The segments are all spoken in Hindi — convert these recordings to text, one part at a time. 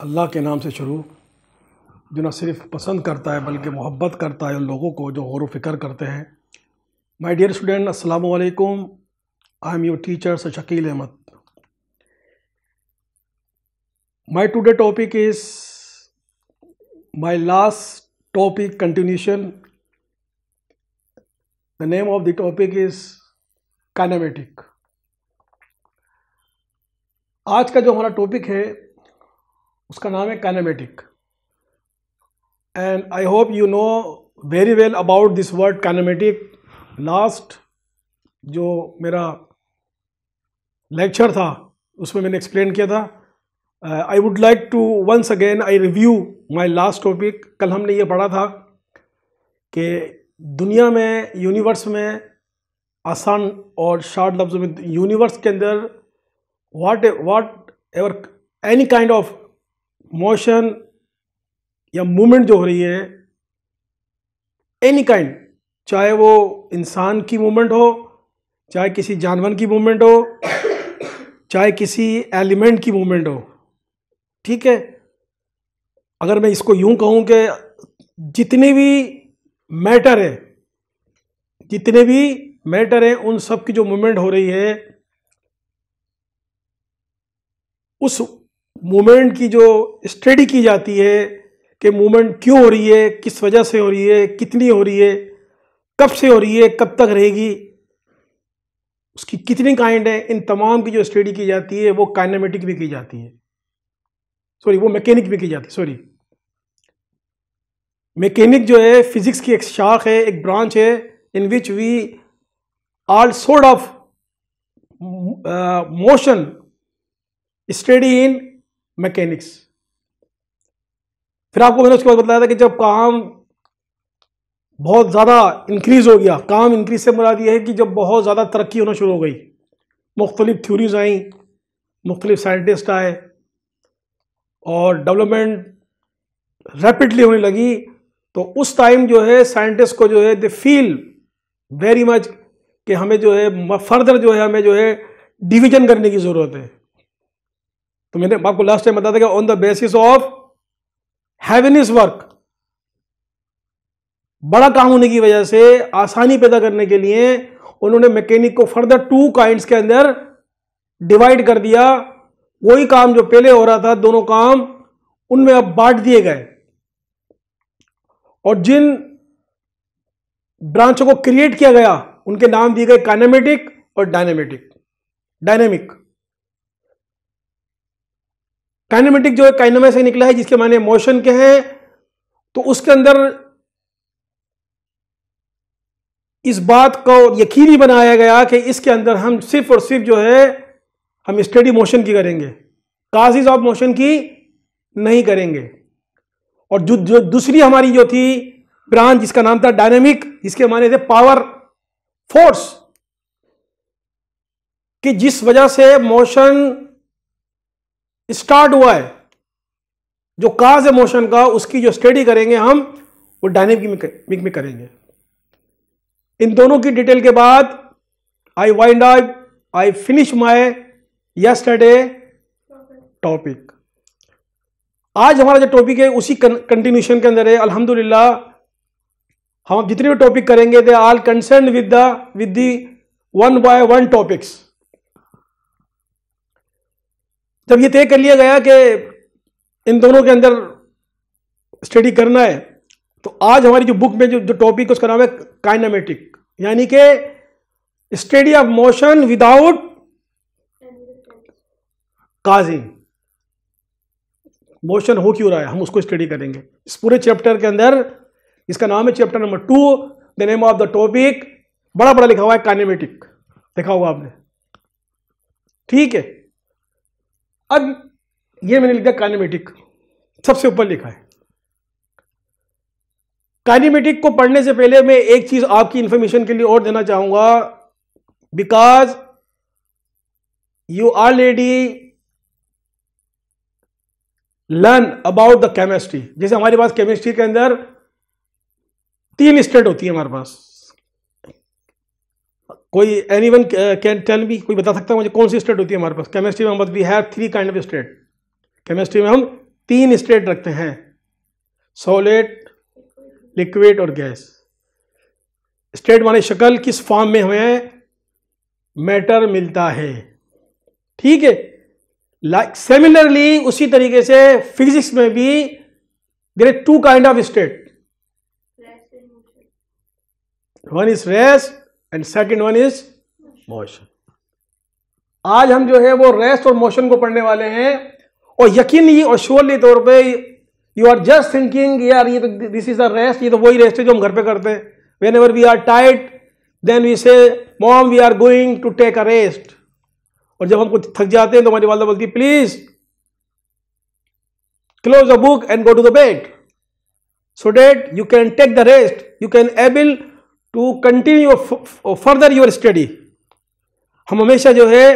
अल्लाह के नाम से शुरू, जो न सिर्फ पसंद करता है बल्कि मोहब्बत करता है उन लोगों को जो गौर व फिक्र करते हैं। माय डियर स्टूडेंट, अस्सलामु अलैकुम। I am your teacher sir Shakeel Ahmad. My today topic is my last topic continuation. The name of the topic is kinematic. आज का जो हमारा टॉपिक है उसका नाम है kinematic, and I hope you know very well about this word kinematic. Last जो मेरा लेक्चर था उसमें मैंने एक्सप्लेन किया था। I would like to once again I review my last topic. कल हमने ये पढ़ा था कि दुनिया में, यूनिवर्स में, आसान और शॉर्ट लफ्ज़ों में, यूनिवर्स के अंदर whatever any kind of motion या मूवमेंट जो हो रही है, एनी काइंड, चाहे वो इंसान की मूवमेंट हो, चाहे किसी जानवर की मूवमेंट हो, चाहे किसी एलिमेंट की मूवमेंट हो, ठीक है। अगर मैं इसको यूं कहूं कि जितने भी मैटर है उन सब की जो मूवमेंट हो रही है, उस मूवमेंट की जो स्टडी की जाती है कि मूवमेंट क्यों हो रही है, किस वजह से हो रही है, कितनी हो रही है, कब से हो रही है, कब तक रहेगी, उसकी कितनी काइंड है, इन तमाम की जो स्टडी की जाती है वो काइनेमेटिक भी की जाती है। वो मैकेनिक भी की जाती है। मैकेनिक जो है फिजिक्स की एक शाख है, एक ब्रांच है, in which we all sort of motion study in mechanics. फिर आपको मैंने उसके बाद बताया था कि जब काम बहुत ज़्यादा इंक्रीज हो गया, काम इंक्रीज से मुराद ये है कि जब बहुत ज़्यादा तरक्की होना शुरू हो गई, मुख्तलिफ थ्योरीज आई, मुख्तलिफ साइंटिस्ट आए और डेवलपमेंट रैपिडली होने लगी, तो उस टाइम जो है साइंटिस्ट को जो है दे फील वेरी मच कि हमें जो है फर्दर जो है हमें जो है डिवीजन करने की ज़रूरत है। तो मैंने आपको लास्ट टाइम बताया था कि on the basis of heaviness work, बड़ा काम होने की वजह से आसानी पैदा करने के लिए उन्होंने मैकेनिक को फर्दर टू काइंड्स के अंदर डिवाइड कर दिया। वही काम जो पहले हो रहा था, दोनों काम उनमें अब बांट दिए गए, और जिन ब्रांचों को क्रिएट किया गया उनके नाम दिए गए काइनेमेटिक और डायनेमिक। काइनेमेटिक जो है काइनेमा से निकला है, जिसके माने मोशन के हैं, तो उसके अंदर इस बात को यकीनी बनाया गया कि इसके अंदर हम सिर्फ और सिर्फ जो है हम स्टडी मोशन की करेंगे, काजेज ऑफ मोशन की नहीं करेंगे। और जो दूसरी हमारी जो थी ब्रांच, जिसका नाम था डायनेमिक, जिसके माने थे पावर, फोर्स, कि जिस वजह से मोशन स्टार्ट हुआ है, जो काज है मोशन का, उसकी जो स्टडी करेंगे हम, वो डायनेमिक में करेंगे। इन दोनों की डिटेल के बाद I finish my yesterday topic. आज हमारा जो टॉपिक है उसी कंटिन्यूशन के अंदर है। अल्हम्दुलिल्लाह हम जितने भी टॉपिक करेंगे they all concern with the one by one topics. जब ये तय कर लिया गया कि इन दोनों के अंदर स्टडी करना है, तो आज हमारी जो बुक में जो टॉपिक है उसका नाम है काइनेमेटिक, यानी कि study of motion without causing. Motion हो क्यों रहा है, हम उसको स्टडी करेंगे इस पूरे चैप्टर के अंदर। इसका नाम है chapter number 2। The name of the topic बड़ा बड़ा लिखा हुआ है काइनेमेटिक, देखा हुआ आपने, ठीक है। अब ये मैंने लिखा काइनेमेटिक, सबसे ऊपर लिखा है। काइनेमेटिक को पढ़ने से पहले मैं एक चीज आपकी इंफॉर्मेशन के लिए और देना चाहूंगा, because you already learn about the chemistry. जैसे हमारे पास केमिस्ट्री के अंदर 3 स्टेट होती है हमारे पास। कोई एनीवन कैन टेल मी, कोई बता सकता है मुझे कौन सी स्टेट होती है हमारे पास केमिस्ट्री में? We have 3 kind of state. Chemistry में हम 3 स्टेट रखते हैं, सॉलिड, लिक्विड और गैस। स्टेट माने शक्ल, किस फॉर्म में हमें मैटर मिलता है। ठीक है, लाइक सिमिलरली उसी तरीके से फिजिक्स में भी there are 2 kind of state, one is rest and second one is motion. आज हम जो है वो रेस्ट और मोशन को पढ़ने वाले हैं, और यकीनी और श्योरली तौर पे यू आर जस्ट थिंकिंग यार ये तो दिस इज अ रेस्ट, ये तो वही रेस्ट है जो हम घर पे करते हैं। Whenever we are tired then we say mom we are going to take a rest, और जब हम कुछ थक जाते हैं तो हमारी वालदा बोलती है please close the book and go to the bed so that you can take the rest, you can able to continue further your study. हम हमेशा जो है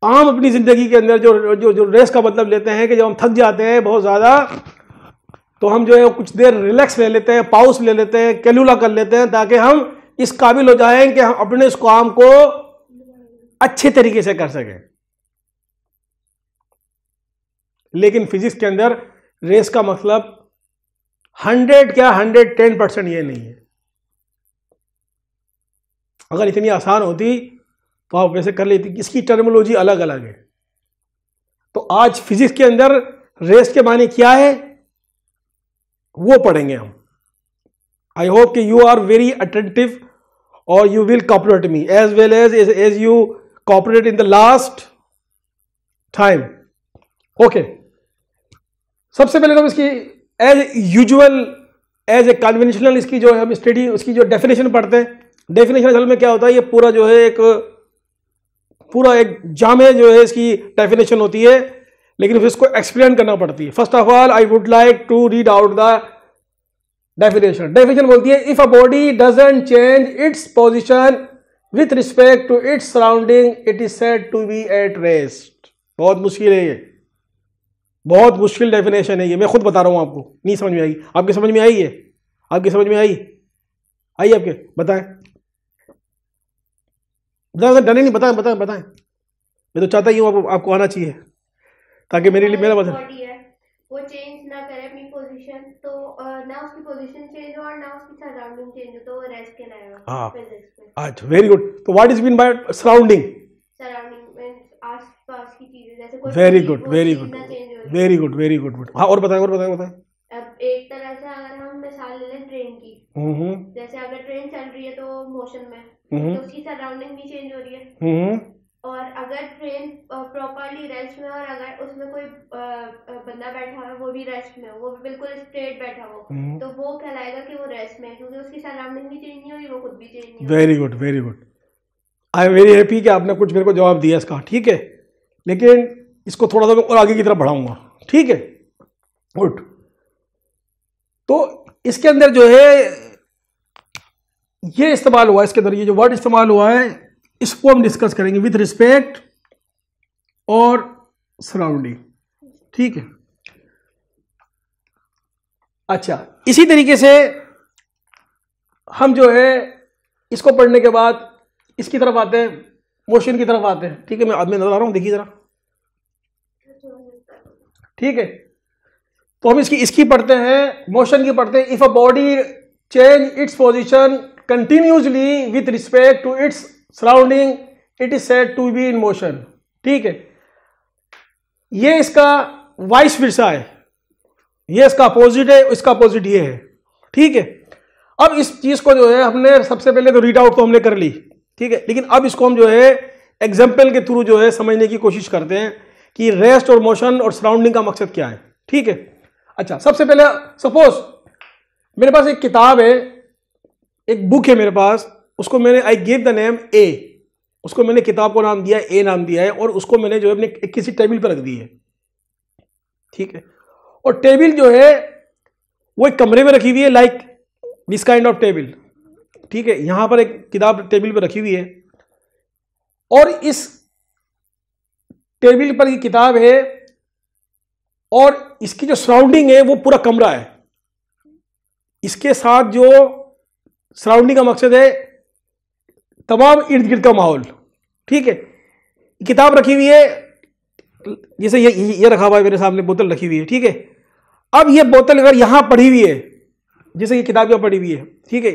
आम अपनी जिंदगी के अंदर जो जो जो रेस्ट का मतलब लेते हैं कि जब हम थक जाते हैं बहुत ज़्यादा तो हम जो है कुछ देर रिलैक्स ले लेते हैं, पाउस ले लेते हैं, कैलुला कर लेते हैं, ताकि हम इस काबिल हो जाएं कि हम अपने इस काम को अच्छे तरीके से कर सकें। लेकिन फिजिक्स के अंदर रेस्ट का मतलब 100 क्या 110% ये नहीं है। अगर इतनी आसान होती तो आप वैसे कर लेती, इसकी टर्मिनोलॉजी अलग अलग है। तो आज फिजिक्स के अंदर रेस्ट के माने क्या है वो पढ़ेंगे हम। आई होप कि यू आर वेरी अटेंटिव और you will cooperate me as well as you cooperate in the last time. Okay, सबसे पहले तो इसकी as usual as a conventional इसकी जो है हम स्टडी उसकी जो डेफिनेशन पढ़ते हैं। डेफिनेशन असल में क्या होता है, ये पूरा जो है पूरा एक जामे जो है इसकी डेफिनेशन होती है, लेकिन फिर इसको एक्सप्लेन करना पड़ती है। First of all I would like to read out the definition. Definition बोलती है if a body doesn't change its position with respect to its surrounding it is said to be at rest. बहुत मुश्किल है ये, बहुत मुश्किल डेफिनेशन है ये, मैं खुद बता रहा हूं आपको, नहीं समझ में आएगी। आपकी समझ में आई है? आपकी समझ में आई आपके? बताएं डरे नहीं, बताएं बताएं बताएं। मैं तो चाहता ही हूँ आपको आना चाहिए ताकि मेरे लिए मेरा मतलब बॉडी है वो चेंज ना करे अपनी पोजीशन, तो ना उसकी पोजीशन चेंज हो और ना उसकी सराउंडिंग चेंज हो, तो वो रेस्ट कहलाएगा। हाँ फिजिक्स में अच्छा, वेरी गुड। तो what is mean by surrounding? Surrounding में आस-पास की चीजें, जैसे कोई वेरी गुड वेरी चीज गुड ना चेंज हो। Very good very good. हाँ और बताएं और बताएं बताएं। अब एक तरह से अगर हम मिसाल ले लें ट्रेन की, जैसे अगर ट्रेन चल रही है तो मोशन में, तो उसकी सराउंडिंग भी चेंज हो रही है। और अगर ट्रेन प्रॉपरली रेस्ट में और अगर उसमें कोई बंदा बैठा है वो भी रेस्ट में हो, वो भी बिल्कुल स्ट्रेट बैठा हो, तो वो कहलाएगा कि वो रेस्ट में है, क्योंकि उसकी सराउंडिंग भी चेंज नहीं हुई, वो खुद भी चेंज नहीं हुई। Very good very good. I am very happy कि आपने कुछ मेरे को जवाब दिया इसका। ठीक है, लेकिन इसको थोड़ा सा और आगे की तरफ बढ़ाऊंगा। ठीक है, गुड। तो इसके अंदर जो है ये इस्तेमाल हुआ, इसके अंदर ये जो वर्ड इस्तेमाल हुआ है इसको हम डिस्कस करेंगे विथ रिस्पेक्ट और सराउंडिंग। ठीक है, अच्छा इसी तरीके से हम जो है इसको पढ़ने के बाद इसकी तरफ आते हैं, मोशन की तरफ आते हैं। ठीक है, मैं आदमी नजर आ रहा हूं, देखिए जरा। ठीक है, तो हम इसकी पढ़ते हैं, मोशन की पढ़ते हैं। If a body change its position continuously with respect to its surrounding it is said to be in motion. ठीक है, ये इसका वाइस वर्सा है, ये इसका अपोजिट है, इसका अपोजिट ये है। ठीक है, अब इस चीज को जो है हमने सबसे पहले तो रीड आउट तो हमने कर ली। ठीक है, लेकिन अब इसको हम जो है एग्जाम्पल के थ्रू जो है समझने की कोशिश करते हैं कि रेस्ट और मोशन और सराउंडिंग का मकसद क्या है। ठीक है, अच्छा सबसे पहले सपोज मेरे पास एक किताब है, एक बुक है मेरे पास, उसको मैंने आई गिव द नेम ए, उसको मैंने किताब को नाम दिया ए नाम दिया है, और उसको मैंने जो है अपने किसी टेबल पर रख दी है। ठीक है, और टेबल जो है वो एक कमरे में रखी हुई है, like this kind of table. ठीक है, यहां पर एक किताब टेबल पर रखी हुई है और इस टेबल पर ये किताब है और इसकी जो सराउंडिंग है वो पूरा कमरा है। इसके साथ जो सराउंडिंग का मकसद है तमाम इर्द गिर्द का माहौल। ठीक है, किताब रखी हुई है, जैसे ये रखा हुआ है मेरे सामने, बोतल रखी हुई है, ठीक है। अब ये बोतल अगर यहां पड़ी हुई है, जैसे ये किताब यहां पड़ी हुई है, ठीक है,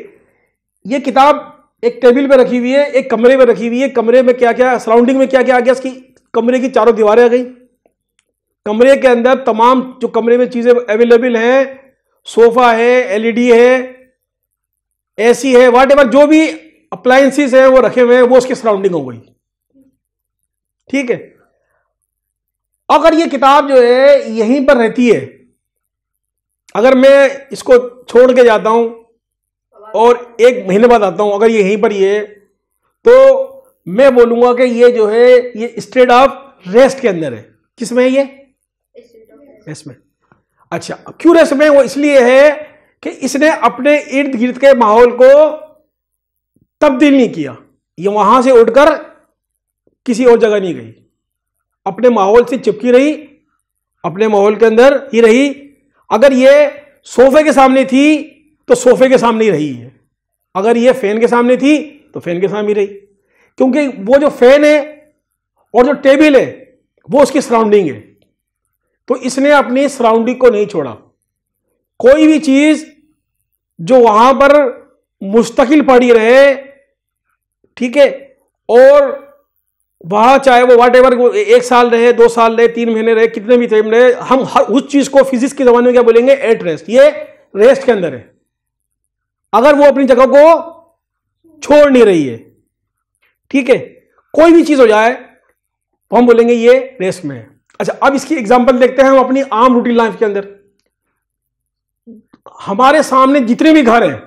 ये किताब एक टेबल पे रखी हुई है, एक कमरे में रखी हुई है, कमरे में क्या क्या सराउंडिंग में क्या क्या आ गया, इसकी कमरे की चारों दीवारें आ गई, कमरे के अंदर तमाम जो कमरे में चीजें अवेलेबल हैं, सोफा है, एलईडी है, एसी है, वॉट एवर जो भी अप्लायंसेस है वो रखे हुए हैं, वो उसकी सराउंडिंग हो गई, ठीक है। अगर ये किताब जो है यहीं पर रहती है, अगर मैं इसको छोड़ के जाता हूं और 1 महीने बाद आता हूं, अगर ये यहीं पर ही है, तो मैं बोलूंगा कि ये जो है ये स्टेट ऑफ रेस्ट के अंदर है। किसमें है ये? रेस्ट में। अच्छा, क्यों रेस्ट में? वो इसलिए है कि इसने अपने इर्द गिर्द के माहौल को तब्दील नहीं किया, ये वहां से उठकर किसी और जगह नहीं गई, अपने माहौल से चिपकी रही, अपने माहौल के अंदर ही रही। अगर ये सोफे के सामने थी तो सोफे के सामने ही रही है, अगर ये फैन के सामने थी तो फैन के सामने ही रही, क्योंकि वो जो फैन है और जो टेबल है वो उसकी सराउंडिंग है। तो इसने अपनी सराउंडिंग को नहीं छोड़ा। कोई भी चीज जो वहां पर मुस्तकिल पड़ी रहे, ठीक है, और वहां चाहे वो वाट एवर 1 साल रहे, 2 साल रहे, 3 महीने रहे, कितने भी टाइम रहे, हम हर उस चीज को फिजिक्स के जमाने में क्या बोलेंगे? At rest. ये रेस्ट के अंदर है, अगर वो अपनी जगह को छोड़ नहीं रही है, ठीक है, कोई भी चीज हो जाए तो हम बोलेंगे ये रेस्ट में है। अच्छा, अब इसकी एग्जांपल देखते हैं हम अपनी आम रूटीन लाइफ के अंदर। हमारे सामने जितने भी घर हैं,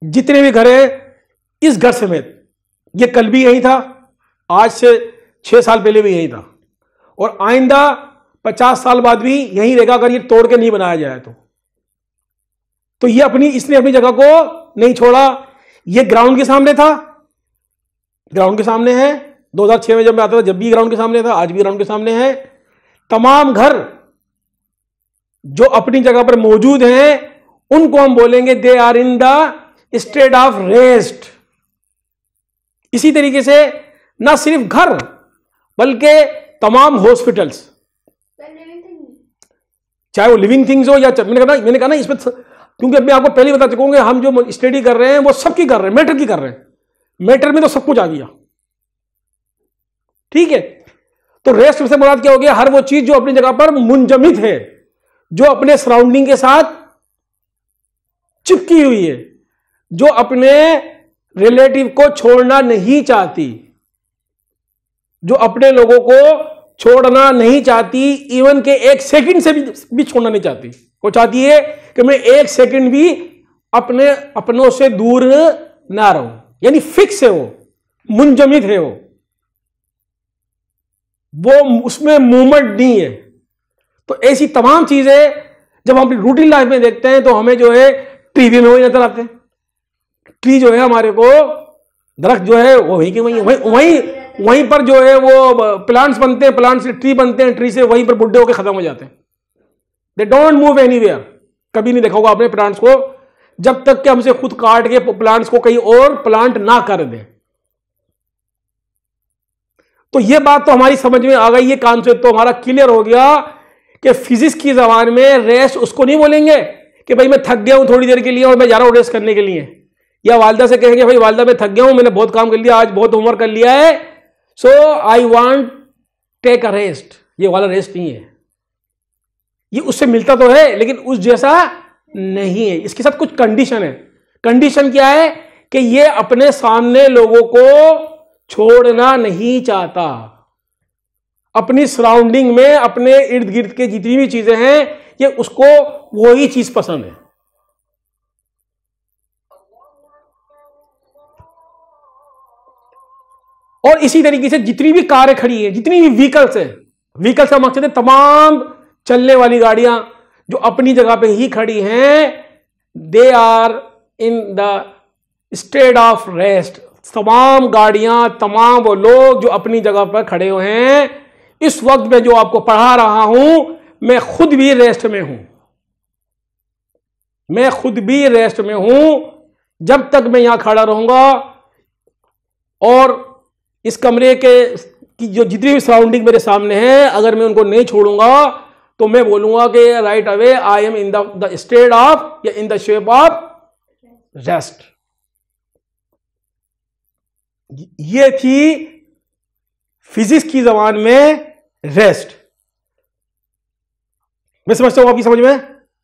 जितने भी घर हैं, इस घर समेत, ये कल भी यही था, आज से 6 साल पहले भी यही था, और आइंदा 50 साल बाद भी यही रहेगा अगर ये तोड़ के नहीं बनाया जाए तो ये इसने अपनी जगह को नहीं छोड़ा। ये ग्राउंड के सामने था, ग्राउंड के सामने है, 2006 में जब मैं आता था जब भी ग्राउंड के सामने था, आज भी ग्राउंड के सामने है। तमाम घर जो अपनी जगह पर मौजूद हैं उनको हम बोलेंगे they are in the state of rest. इसी तरीके से ना सिर्फ घर बल्कि तमाम हॉस्पिटल्स, चाहे वो लिविंग थिंग्स हो या मैंने कहा ना इसमें, क्योंकि अभी आपको पहले बता चुका हूं, हम जो स्टडी कर रहे हैं वो सबकी कर रहे हैं, मैटर की कर रहे हैं, मैटर में तो सब कुछ आ गया, ठीक है। तो रेस्ट से मुराद क्या हो गया? हर वो चीज जो अपनी जगह पर मुंजमिद है, जो अपने सराउंडिंग के साथ चिपकी हुई है, जो अपने रिलेटिव को छोड़ना नहीं चाहती, जो अपने लोगों को छोड़ना नहीं चाहती, इवन के 1 सेकंड से भी छोड़ना नहीं चाहती। वो चाहती है कि मैं 1 सेकंड भी अपने अपनों से दूर ना रहूं, यानी फिक्स है, वो मुंजमिद है, वो उसमें मूवमेंट नहीं है। तो ऐसी तमाम चीजें जब हम अपनी रूटीन लाइफ में देखते हैं तो हमें जो है टीवी में वही नजर आते हैं। ट्री जो है हमारे को, दरख्त जो है वो वहीं के वहीं पर जो है वो प्लांट्स बनते हैं, प्लांट से ट्री बनते हैं, ट्री से वहीं पर बुढ़े होकर खत्म हो जाते हैं। They don't move anywhere. कभी नहीं देखा होगा आपने प्लांट्स को, जब तक कि हमसे खुद काट के प्लांट्स को कहीं और प्लांट ना कर दें। तो ये बात तो हमारी समझ में आ गई, ये कॉन्सेप्ट तो हमारा क्लियर हो गया कि फिजिक्स की जबान में रेस्ट उसको नहीं बोलेंगे कि भाई मैं थक गया हूं थोड़ी देर के लिए और मैं जा रहा हूं रेस्ट करने के लिए, या वालदा से कहेंगे भाई वालदा मैं थक गया हूं, मैंने बहुत काम कर लिया, आज बहुत होमवर्क कर लिया है, so I want take a rest. ये वाला रेस्ट नहीं है, ये उससे मिलता तो है लेकिन उस जैसा नहीं है। इसके साथ कुछ कंडीशन है। कंडीशन क्या है कि ये अपने सामने लोगों को छोड़ना नहीं चाहता, अपनी सराउंडिंग में अपने इर्द गिर्द के जितनी भी चीजें हैं ये उसको वही चीज पसंद है। और इसी तरीके से जितनी भी कारें खड़ी हैं, जितनी भी व्हीकल्स हैं, व्हीकल्स का मकसद है तमाम चलने वाली गाड़ियां जो अपनी जगह पे ही खड़ी हैं, they are in the state of rest. तमाम गाड़ियां, तमाम वो लोग जो अपनी जगह पर खड़े हुए हैं, इस वक्त में जो आपको पढ़ा रहा हूं मैं खुद भी रेस्ट में हूं, मैं खुद भी रेस्ट में हूं। जब तक मैं यहां खड़ा रहूंगा और इस कमरे के कि जो जितनी भी सराउंडिंग मेरे सामने है, अगर मैं उनको नहीं छोड़ूंगा तो मैं बोलूंगा कि right away I am in the state of या in the shape of rest. ये थी फिजिक्स की जबान में रेस्ट। मैं समझता हूं आपकी समझ में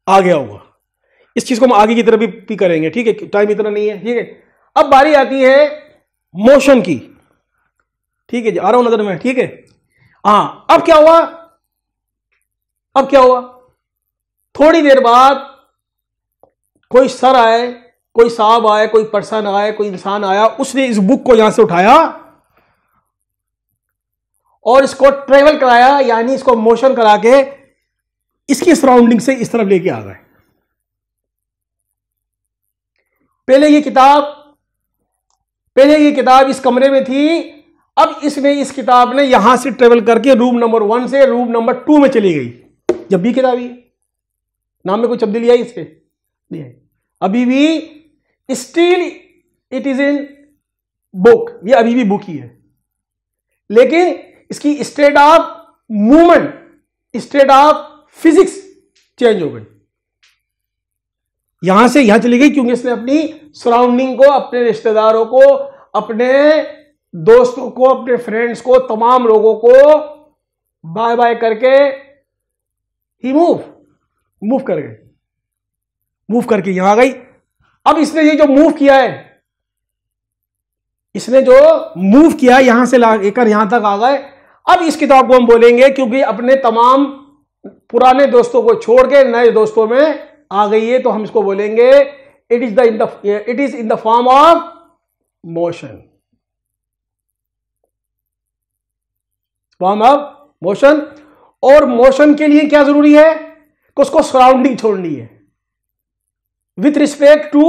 आ गया होगा। इस चीज को हम आगे की तरफ भी करेंगे, ठीक है, टाइम इतना नहीं है, ठीक है। अब बारी आती है मोशन की, ठीक है जी, आ रहा हूं नजर में, ठीक है। हाँ, अब क्या हुआ, अब क्या हुआ, थोड़ी देर बाद कोई सर आए, कोई साहब आए, कोई पर्सन आए, कोई इंसान आया, उसने इस बुक को यहां से उठाया और इसको ट्रेवल कराया, यानी इसको मोशन करा के इसकी सराउंडिंग से इस तरफ लेके आ गए। पहले ये किताब इस कमरे में थी, अब इसने इस किताब ने यहां से ट्रेवल करके रूम नंबर 1 से रूम नंबर 2 में चली गई। जब भी किताब ही नाम में कोई तब्दीली आई इसके नहीं है, अभी भी still it is in book, ये अभी भी बुक ही है, लेकिन इसकी state of movement, state of physics change हो गई। यहां से यहां चली गई क्योंकि इसने अपनी सराउंडिंग को, अपने रिश्तेदारों को, अपने दोस्तों को, अपने फ्रेंड्स को, तमाम लोगों को बाय बाय करके ही मूव कर गए, मूव करके यहां आ गई। अब इसने ये जो मूव किया है, इसने जो मूव किया यहां से लेकर यहां तक आ गए। अब इस किताब को हम बोलेंगे, क्योंकि अपने तमाम पुराने दोस्तों को छोड़ के नए दोस्तों में आ गई है, तो हम इसको बोलेंगे it is in the form of motion, form of motion. और मोशन के लिए क्या जरूरी है कि उसको सराउंडिंग छोड़नी है। विथ रिस्पेक्ट टू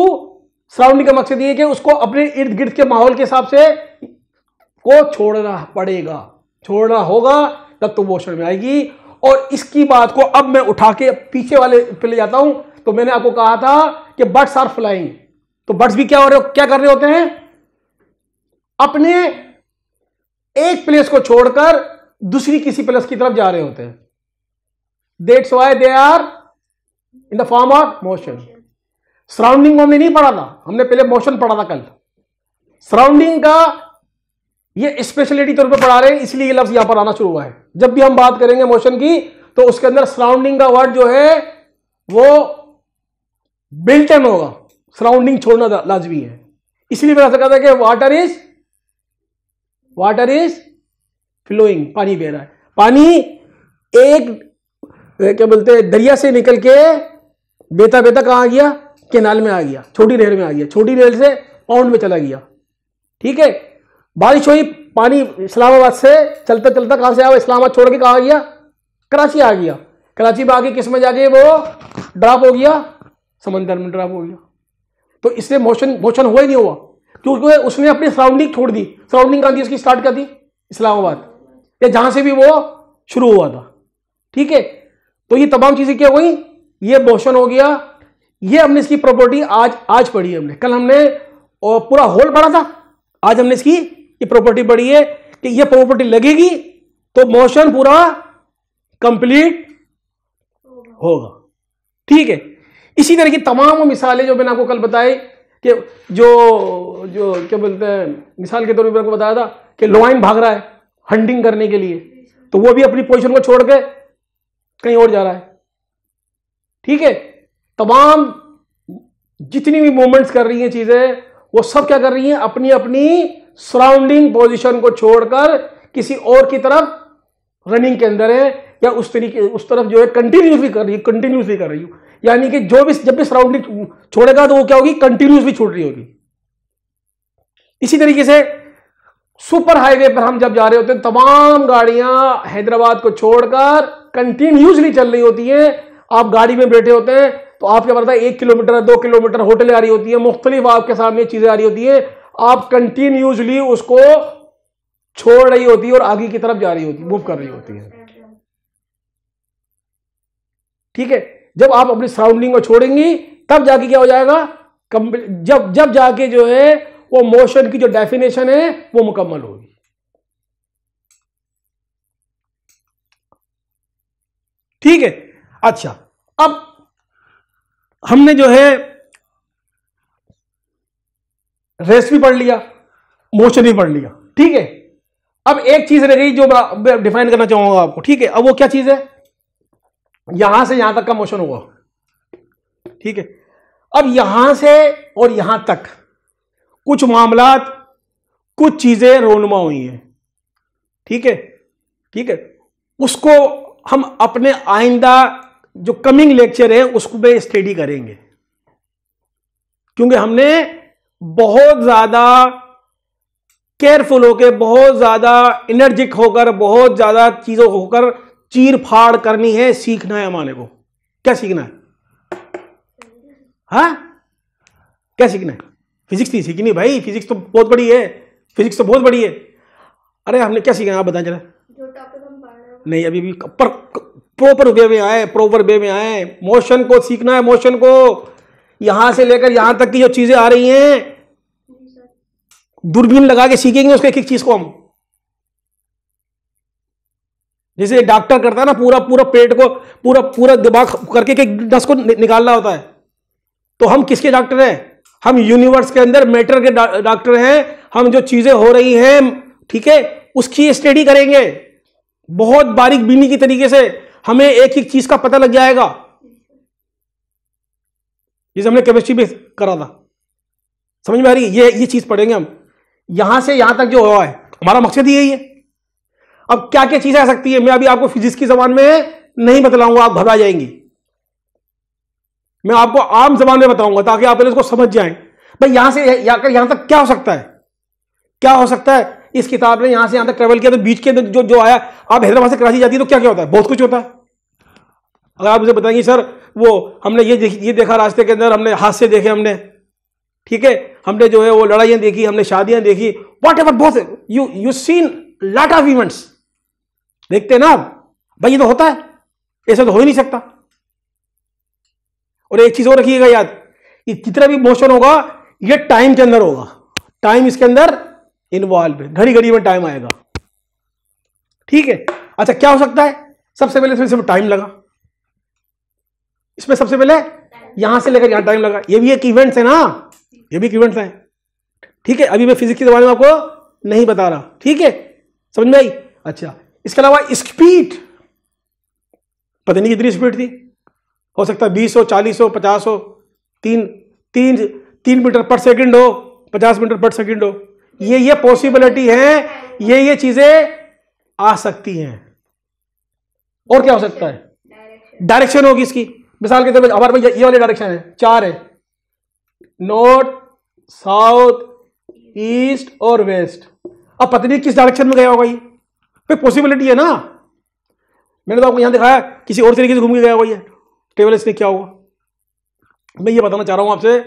सराउंडिंग का मकसद ये कि उसको अपने इर्द गिर्द के माहौल के हिसाब से को छोड़ना पड़ेगा, छोड़ना होगा, तब तो मोशन में आएगी। और इसकी बात को अब मैं उठा के पीछे वाले पे ले जाता हूं। तो मैंने आपको कहा था कि बर्ड्स आर फ्लाइंग, तो बर्ड्स भी क्या कर रहे होते हैं, अपने एक प्लेस को छोड़कर दूसरी किसी प्लेस की तरफ जा रहे होते हैं। That's why they are in the form of motion. Surrounding को हमने नहीं पढ़ा था, हमने पहले मोशन पढ़ा था कल। सराउंडिंग का ये स्पेशलिटी तौर पर पढ़ा रहे हैं, इसलिए ये लफ्ज यहां पर आना शुरू हुआ है। जब भी हम बात करेंगे मोशन की, तो उसके अंदर सराउंडिंग का वर्ड जो है वो बिल्ट इन होगा। सराउंडिंग छोड़ना लाजमी है। इसलिए मैं ऐसा कहता है कि वाटर इज फ्लोइंग, पानी बह रहा है। पानी एक क्या बोलते हैं, दरिया से निकल के बेता बेता कहां आ गया, केनाल में आ गया, छोटी नहर में आ गया, छोटी नहर से पाउंड में चला गया, ठीक है। बारिश हुई, पानी इस्लामाबाद से चलता चलता कहां से आया, इस्लामाबाद छोड़ के कहां आ गया, कराची आ गया। कराची में आके किस में जाके वो ड्रॉप हो गया, समंदर में ड्रॉप हो गया। तो इससे मोशन हुआ ही नहीं हुआ, क्योंकि उसने अपनी सराउंडिंग छोड़ दी। सराउंडिंग कहां थी उसकी, स्टार्ट कर दी इस्लामाबाद, या जहां से भी वो शुरू हुआ था, ठीक है। तो ये तमाम चीजें क्या हुई, ये मोशन हो गया। ये हमने इसकी प्रॉपर्टी आज पढ़ी हमने, कल हमने पूरा होल पढ़ा था, आज हमने इसकी ये प्रॉपर्टी पढ़ी है कि ये प्रॉपर्टी लगेगी तो मोशन पूरा कंप्लीट होगा, ठीक है। इसी तरह की तमाम मिसालें जो मैंने आपको कल बताई कि जो क्या बोलते हैं, मिसाल के तौर पर मैंने बताया था कि लोइन भाग रहा है हंटिंग करने के लिए, तो वो भी अपनी पोजीशन को छोड़ के कहीं और जा रहा है, ठीक है। तमाम जितनी भी मूवमेंट्स कर रही हैं चीजें, वो सब क्या कर रही हैं, अपनी अपनी सराउंडिंग पोजीशन को छोड़कर किसी और की तरफ रनिंग के अंदर है, या उस तरफ जो है कंटिन्यूसली कर रही हूं। यानी कि जब भी सराउंडिंग छोड़ेगा तो वो क्या होगी, कंटिन्यूसली छूट रही होगी। इसी तरीके से सुपर हाईवे पर हम जब जा रहे होते हैं, तमाम गाड़ियां हैदराबाद को छोड़कर कंटिन्यूसली चल रही होती हैं। आप गाड़ी में बैठे होते हैं तो आपके पता है 1 किलोमीटर 2 किलोमीटर होटलें आ रही होती है, मुख्तलिफ आपके सामने चीजें आ रही होती है, आप कंटिन्यूसली उसको छोड़ रही होती है और आगे की तरफ जा रही होती है, मूव कर रही होती है, ठीक है। जब आप अपनी सराउंडिंग को छोड़ेंगी तब जाके क्या हो जाएगा, जब जाके जो है वो मोशन की जो डेफिनेशन है वो मुकम्मल होगी। ठीक है। अच्छा, अब हमने जो है रेस्ट भी पढ़ लिया, मोशन भी पढ़ लिया, ठीक है। अब एक चीज रह गई जो मैं डिफाइन करना चाहूंगा आपको, ठीक है। अब वो क्या चीज है? यहां से यहां तक का मोशन होगा, ठीक है। अब यहां से और यहां तक कुछ मामलात, कुछ चीजें रोनुमा हुई हैं, ठीक है, ठीक है। उसको हम अपने आइंदा जो कमिंग लेक्चर है उसको में स्टडी करेंगे, क्योंकि हमने बहुत ज्यादा केयरफुल होकर, बहुत ज्यादा एनर्जिक होकर, बहुत ज्यादा चीजों होकर चीर फाड़ करनी है, सीखना है हमारे को। क्या सीखना है? हाँ, क्या सीखना है? फिजिक्स नहीं सीखनी भाई, फिजिक्स तो बहुत बड़ी है, फिजिक्स तो बहुत बड़ी है। अरे हमने क्या सीखना है आप बताएं जरा। जो टॉपिक हम पढ़ रहे हैं नहीं, अभी भी प्रॉपर वे में आए, प्रॉपर वे में आए। मोशन को सीखना है, मोशन को यहां से लेकर यहां तक की जो चीजें आ रही हैं, दूरबीन लगा के सीखेंगे उसको, एक एक चीज को हम। जैसे डॉक्टर करता है ना, पूरा पूरा पेट को पूरा पूरा दिमाग करके एक नस को निकालना होता है, तो हम किसके डॉक्टर हैं? हम यूनिवर्स के अंदर मैटर के डॉक्टर हैं। हम जो चीजें हो रही हैं, ठीक है, उसकी स्टडी करेंगे बहुत बारीक बीनी की तरीके से, हमें एक एक चीज का पता लग जाएगा, जैसे हमने केमिस्ट्री में करा था। समझ में आ रही है? ये चीज पढ़ेंगे हम। यहां से यहां तक जो हुआ है, हमारा मकसद यही है। अब क्या क्या चीजें आ सकती है, मैं अभी आपको फिजिक्स की जबान में नहीं बतलाऊंगा, आप घबरा जाएंगी। मैं आपको आम जबान में बताऊंगा ताकि आप इसको समझ जाएं। भाई यहां से यहां तक क्या हो सकता है, क्या हो सकता है। इस किताब ने यहां से यहां तक ट्रेवल किया, तो बीच के अंदर जो जो आया, आप हैदराबाद से कराची जाती है तो क्या क्या होता है? बहुत कुछ होता है। अगर आप मुझे बताएंगे सर वो हमने ये देखा रास्ते के अंदर, हमने हादसे देखे हमने, ठीक है, हमने जो है वो लड़ाइयां देखी, हमने शादियां देखी, वॉट एवर, बहुत you seen lot of events, देखते हैं ना आप। भाई ये तो होता है, ऐसा तो हो ही नहीं सकता। और एक चीज और रखिएगा याद, जितना भी मोशन होगा ये टाइम के अंदर होगा, टाइम इसके अंदर इन्वॉल्व है, घड़ी घड़ी में टाइम आएगा, ठीक है। अच्छा, क्या हो सकता है? सबसे पहले इसमें टाइम लगा, इसमें सबसे पहले यहां से लेकर यहां टाइम लगा, ये भी एक इवेंट्स है ना, ये भी एक इवेंट्स है, ठीक है। अभी मैं फिजिक्स के बारे में आपको नहीं बता रहा, ठीक है, समझ में आई? अच्छा, इसके अलावा स्पीड, पता नहीं कितनी स्पीड थी, हो सकता है 20 हो, 40 हो, 50 हो, 3 मीटर पर सेकंड हो, 50 मीटर पर सेकंड हो, ये पॉसिबिलिटी है, ये चीजें आ सकती हैं। और क्या हो सकता है? डायरेक्शन होगी इसकी, मिसाल के तौर पर हमारे पास ये वाले डायरेक्शन है, 4 है, नॉर्थ, साउथ, ईस्ट और वेस्ट। अब पता नहीं किस डायरेक्शन में गया होगा, ये पॉसिबिलिटी है ना। मैंने तो आपको यहां दिखाया, किसी और तरीके से घूम के गया होगा, ये टेबल इसने क्या होगा। मैं ये बताना चाह रहा हूं आपसे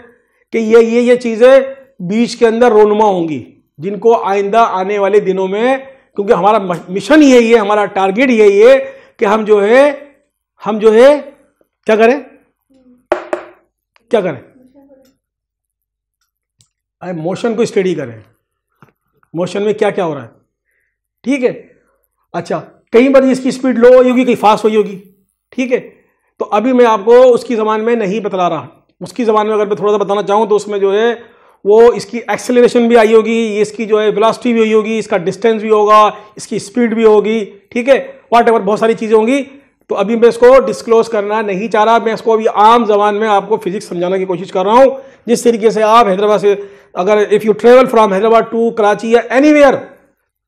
कि ये चीजें बीच के अंदर रोनुमा होंगी, जिनको आइंदा आने वाले दिनों में, क्योंकि हमारा मिशन यही है, हमारा टारगेट यही है कि हम जो है क्या करें, क्या करें? मोशन को स्टडी करें, मोशन में क्या क्या हो रहा है, ठीक है। अच्छा, कई बार इसकी स्पीड लो हुई होगी, कहीं फास्ट हुई होगी, ठीक है। तो अभी मैं आपको उसकी ज़बान में नहीं बतला रहा, उसकी ज़बान में अगर मैं थोड़ा सा बताना चाहूँ तो उसमें जो है वो इसकी एक्सेलरेशन भी आई होगी, इसकी जो है वेलोसिटी भी हुई होगी, इसका डिस्टेंस भी होगा, इसकी स्पीड भी होगी, ठीक है, वॉट एवर, बहुत सारी चीज़ें होंगी। तो अभी मैं इसको डिस्क्लोज करना नहीं चाह रहा, मैं इसको अभी आम जबान में आपको फिजिक्स समझाने की कोशिश कर रहा हूँ, जिस तरीके से आप हैदराबाद से अगर if you travel from Hyderabad to Karachi या एनीवेयर,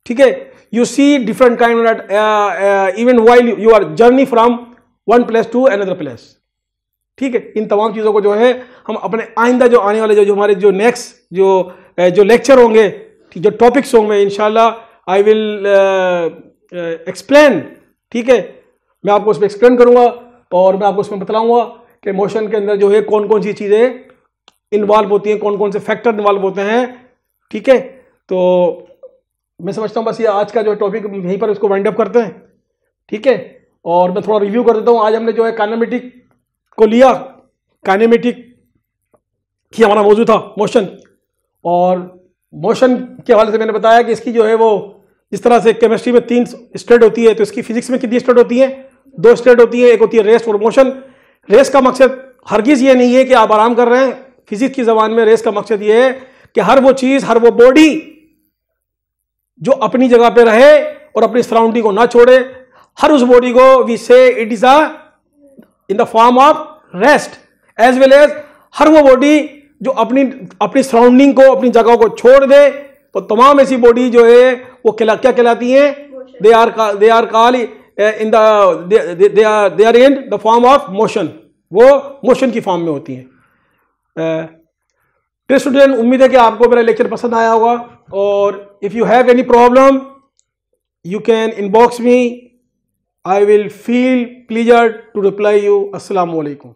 ठीक है, you see different kind of even while you are journey from one place to another place, ठीक है। इन तमाम चीज़ों को जो है हम अपने आइंदा जो आने वाले जो हमारे जो नेक्स्ट जो लेक्चर होंगे, जो टॉपिक्स होंगे, इंशाल्लाह आई विल एक्सप्लेन, ठीक है, मैं आपको उसमें एक्सप्लेन करूंगा और मैं आपको उसमें बतलाऊंगा कि मोशन के अंदर जो है कौन कौन सी चीज़ें इन्वॉल्व होती हैं, कौन कौन से फैक्टर इन्वॉल्व होते हैं, ठीक है। तो मैं समझता हूँ बस ये आज का जो टॉपिक यहीं पर इसको वाइंड अप करते हैं, ठीक है। और मैं थोड़ा रिव्यू कर देता हूँ। आज हमने जो है काइनेमेटिक को लिया, काइनेमेटिक की हमारा मौजू था मोशन, और मोशन के हवाले से मैंने बताया कि इसकी जो है वो जिस तरह से केमिस्ट्री में 3 स्टेट होती है, तो इसकी फिजिक्स में कितनी स्टेट होती है? दो स्टेट होती है, एक होती है रेस्ट और मोशन। रेस्ट का मकसद हरगिज ये नहीं है कि आप आराम कर रहे हैं। फिजिक्स की जबान में रेस्ट का मकसद ये है कि हर वो चीज, हर वो बॉडी जो अपनी जगह पे रहे और अपनी सराउंडिंग को ना छोड़े, हर उस बॉडी को we say it is a in the form of rest, as well as हर वो बॉडी जो अपनी सराउंडिंग को, अपनी जगह को छोड़ दे। तो तमाम ऐसी बॉडी जो है वो क्या कहलाती हैं? They are called in they are in the form of motion, वो मोशन की फॉर्म में होती हैं। प्रिय स्टूडेंट, उम्मीद है कि आपको मेरा लेक्चर पसंद आया होगा, और if you have any problem you can inbox me. I will feel pleasure to reply you. Assalamu alaikum.